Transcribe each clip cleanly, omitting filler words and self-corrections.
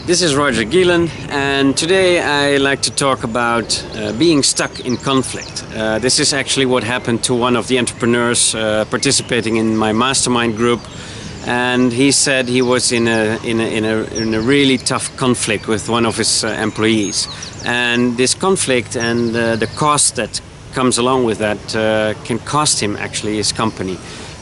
This is Roger Gielen, and today I like to talk about being stuck in conflict. This is actually what happened to one of the entrepreneurs participating in my mastermind group, and he said he was in a really tough conflict with one of his employees, and this conflict and the cost that comes along with that can cost him actually his company,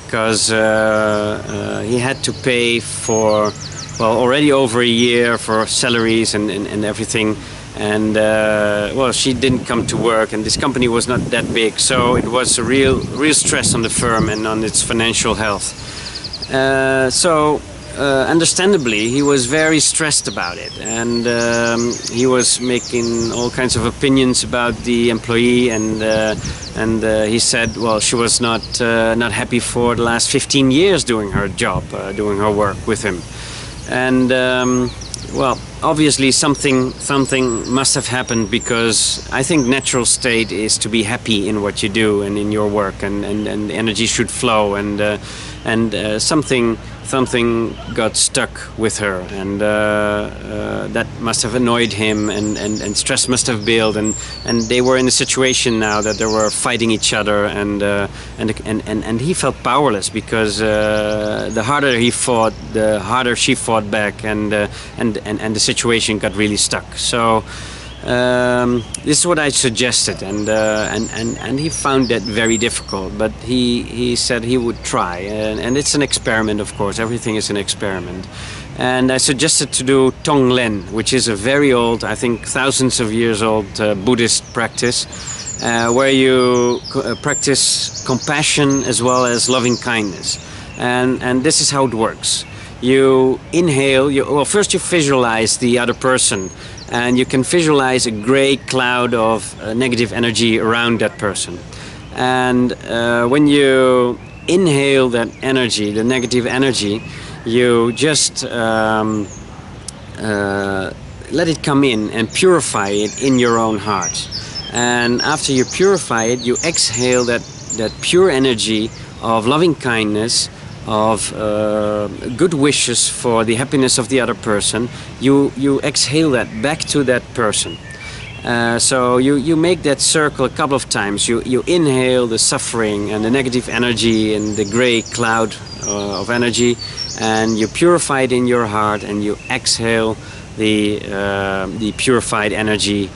because he had to pay for, well, already over a year for salaries and everything, and well, she didn't come to work, and this company was not that big, so it was a real stress on the firm and on its financial health. Understandably, he was very stressed about it, and he was making all kinds of opinions about the employee, and he said, well, she was not happy for the last 15 years doing her job, doing her work with him. And well, obviously something must have happened, because I think natural state is to be happy in what you do and in your work, and the energy should flow, and something got stuck with her, and that must have annoyed him, and stress must have built, and they were in a situation now that they were fighting each other, and he felt powerless, because the harder he fought, the harder she fought back, and the situation got really stuck. So this is what I suggested, and he found that very difficult, but he said he would try, and it's an experiment, of course. Everything is an experiment, and I suggested to do Tonglen, which is a very old, I think thousands of years old Buddhist practice, where you practice compassion as well as loving kindness, and this is how it works. You inhale, well, first you visualize the other person, and you can visualize a gray cloud of negative energy around that person. And when you inhale that energy, the negative energy, you just let it come in and purify it in your own heart. And after you purify it, you exhale that pure energy of loving kindness, of good wishes for the happiness of the other person. You exhale that back to that person. So you make that circle a couple of times. You inhale the suffering and the negative energy and the gray cloud of energy, and you purify it in your heart, and you exhale the purified energy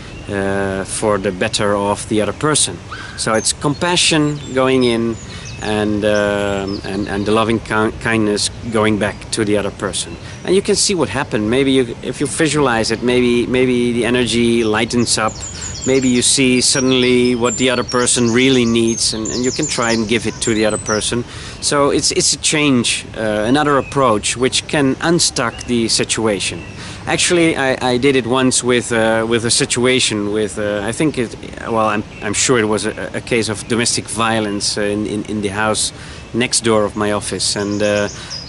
for the better of the other person. So it's compassion going in, and the loving kindness going back to the other person, and you can see what happened. Maybe if you visualize it, maybe the energy lightens up. Maybe you see suddenly what the other person really needs, and you can try and give it to the other person. So it's a change, another approach which can unstuck the situation. Actually, I did it once with a situation with I think it. Well, I'm sure it was a case of domestic violence in the house next door of my office, and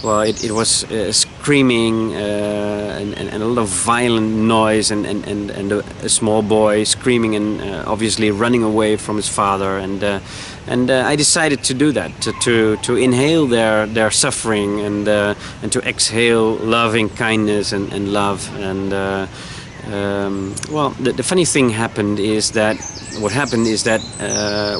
well, it was screaming and a lot of violent noise, and a small boy screaming and obviously running away from his father, and I decided to do that, to inhale their suffering, and to exhale loving kindness and love, and well, the funny thing happened is that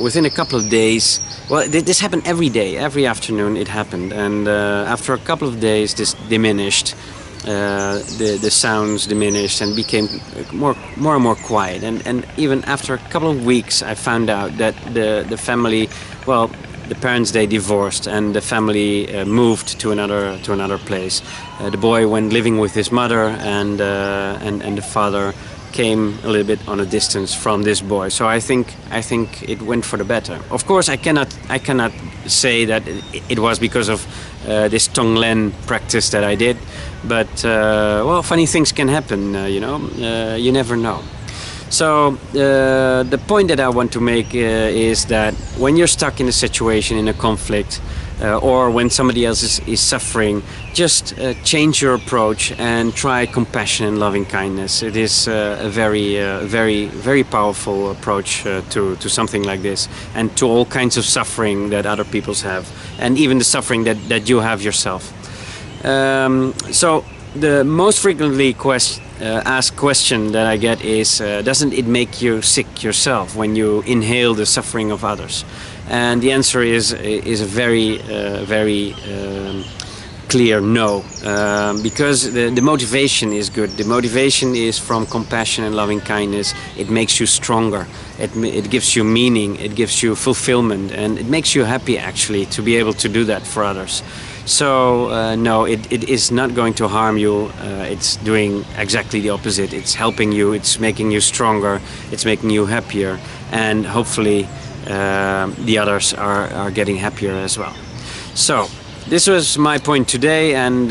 within a couple of days, well, this happened every day, every afternoon it happened, and after a couple of days this diminished, the sounds diminished and became more and more quiet, and even after a couple of weeks I found out that the family, well, the parents, they divorced, and the family moved to another place. The boy went living with his mother, and the father came a little bit on a distance from this boy. So I think it went for the better. Of course, I cannot say that it was because of this Tonglen practice that I did, but well, funny things can happen. You know, you never know. So the point that I want to make is that when you're stuck in a situation, in a conflict, or when somebody else is suffering, just change your approach and try compassion and loving kindness. It is a very powerful approach to something like this, and to all kinds of suffering that other people have, and even the suffering that you have yourself. So the most frequently asked question that I get is, doesn't it make you sick yourself when you inhale the suffering of others? And the answer is a very clear no, because the motivation is good. The motivation is from compassion and loving kindness. It makes you stronger. It gives you meaning. It gives you fulfillment, and it makes you happy actually to be able to do that for others. So no, it is not going to harm you. It's doing exactly the opposite. It's helping you. It's making you stronger. It's making you happier, and hopefully the others are getting happier as well. So this was my point today, and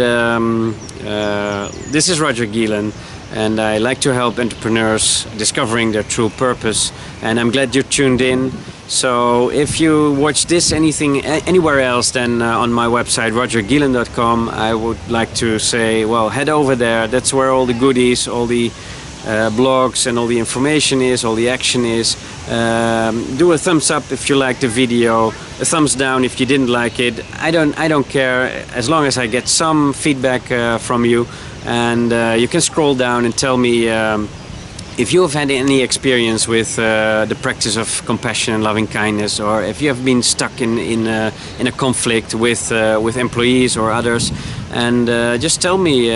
this is Roger Gielen, and I like to help entrepreneurs discovering their true purpose, and I'm glad you tuned in. So if you watch this anywhere else than on my website rogergielen.com, I would like to say, well, head over there. That's where all the goodies, all the blogs and all the information is, all the action is. Do a thumbs up if you liked the video, a thumbs down if you didn't like it. I don't care, as long as I get some feedback from you. And you can scroll down and tell me if you have had any experience with the practice of compassion and loving kindness, or if you have been stuck in a conflict with employees or others, and just tell me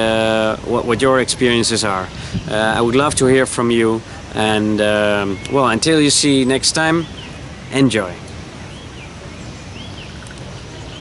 what your experiences are. I would love to hear from you, and well, until you see next time, enjoy.